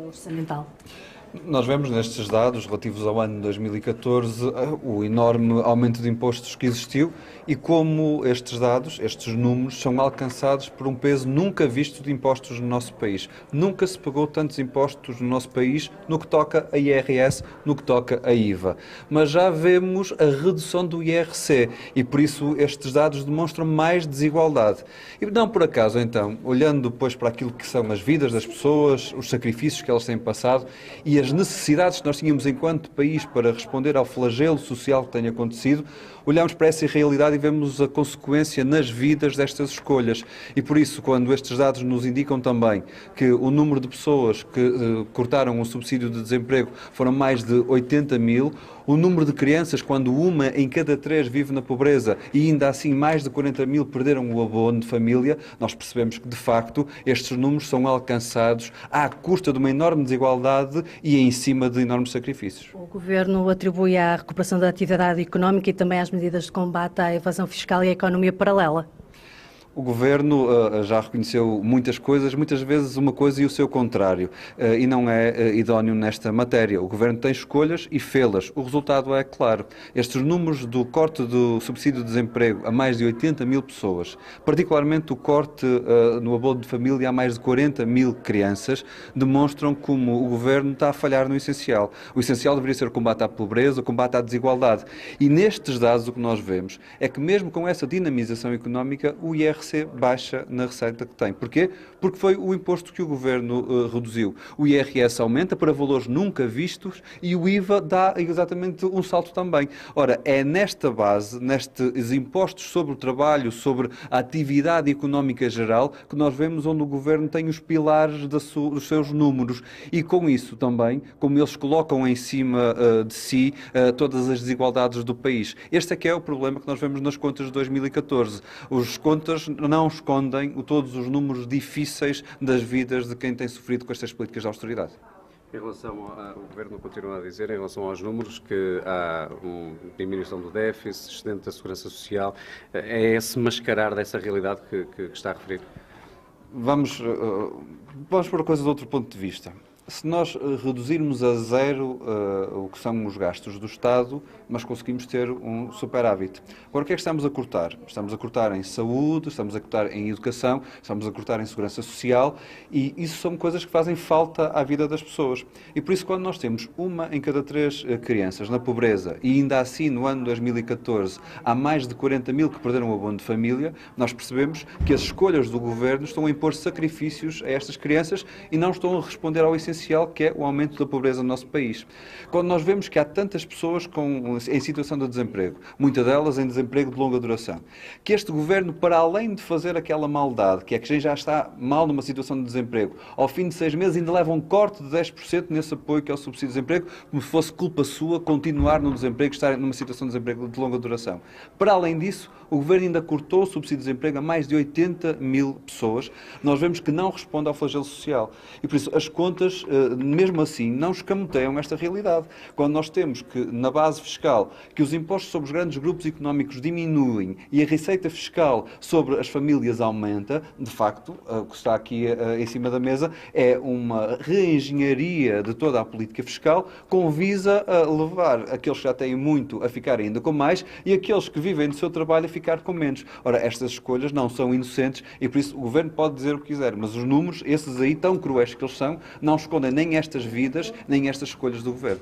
orçamental. Nós vemos nestes dados relativos ao ano 2014 o enorme aumento de impostos que existiu e como estes dados, estes números, são alcançados por um peso nunca visto de impostos no nosso país. Nunca se pagou tantos impostos no nosso país no que toca a IRS, no que toca a IVA. Mas já vemos a redução do IRC e por isso estes dados demonstram mais desigualdade. E não por acaso, então, olhando depois para aquilo que são as vidas das pessoas, os sacrifícios que elas têm passado e as necessidades que nós tínhamos enquanto país para responder ao flagelo social que tem acontecido, olhamos para essa realidade e vemos a consequência nas vidas destas escolhas. E por isso, quando estes dados nos indicam também que o número de pessoas que cortaram o subsídio de desemprego foram mais de 80 mil, o número de crianças, quando uma em cada três vive na pobreza e ainda assim mais de 40 mil perderam o abono de família, nós percebemos que, de facto, estes números são alcançados à custa de uma enorme desigualdade e em cima de enormes sacrifícios. O Governo atribui à recuperação da atividade económica e também às medidas de combate à evasão fiscal e à economia paralela. O Governo já reconheceu muitas coisas, muitas vezes uma coisa e o seu contrário, e não é idóneo nesta matéria. O Governo tem escolhas e fê-las. O resultado é claro. Estes números do corte do subsídio de desemprego a mais de 80 mil pessoas, particularmente o corte no abono de família a mais de 40 mil crianças, demonstram como o Governo está a falhar no essencial. O essencial deveria ser o combate à pobreza, o combate à desigualdade. E nestes dados o que nós vemos é que mesmo com essa dinamização económica, o IRC baixa na receita que tem. Porquê? Porque foi o imposto que o Governo reduziu. O IRS aumenta para valores nunca vistos e o IVA dá exatamente um salto também. Ora, é nesta base, nestes impostos sobre o trabalho, sobre a atividade económica geral, que nós vemos onde o Governo tem os pilares dos seus números. E com isso também, como eles colocam em cima de si todas as desigualdades do país. Este é que é o problema que nós vemos nas contas de 2014. Os contas não escondem todos os números difíceis das vidas de quem tem sofrido com estas políticas de austeridade. Em relação o Governo continua a dizer, em relação aos números, que há uma diminuição do déficit, excedente da segurança social. É esse mascarar dessa realidade que está a referir? Vamos pôr a coisa de outro ponto de vista. Se nós reduzirmos a zero o que são os gastos do Estado, nós conseguimos ter um superávit. Agora, o que é que estamos a cortar? Estamos a cortar em saúde, estamos a cortar em educação, estamos a cortar em segurança social e isso são coisas que fazem falta à vida das pessoas. E por isso, quando nós temos uma em cada três crianças na pobreza e ainda assim, no ano 2014, há mais de 40 mil que perderam o abono de família, nós percebemos que as escolhas do Governo estão a impor sacrifícios a estas crianças e não estão a responder ao essencial, que é o aumento da pobreza no nosso país. Quando nós vemos que há tantas pessoas em situação de desemprego, muitas delas em desemprego de longa duração, que este Governo, para além de fazer aquela maldade, que é que quem já está mal numa situação de desemprego, ao fim de 6 meses ainda leva um corte de 10% nesse apoio que é o subsídio de desemprego, como se fosse culpa sua continuar no desemprego, estar numa situação de desemprego de longa duração. Para além disso, o Governo ainda cortou o subsídio de desemprego a mais de 80 mil pessoas. Nós vemos que não responde ao flagelo social. E por isso as contas, mesmo assim, não escamoteiam esta realidade. Quando nós temos que, na base fiscal, que os impostos sobre os grandes grupos económicos diminuem e a receita fiscal sobre as famílias aumenta, de facto, o que está aqui em cima da mesa é uma reengenharia de toda a política fiscal com visa a levar aqueles que já têm muito a ficar ainda com mais e aqueles que vivem do seu trabalho a ficar com menos. Ora, estas escolhas não são inocentes e por isso o Governo pode dizer o que quiser, mas os números, esses aí tão cruéis que eles são, não escondem nem estas vidas, nem estas escolhas do Governo.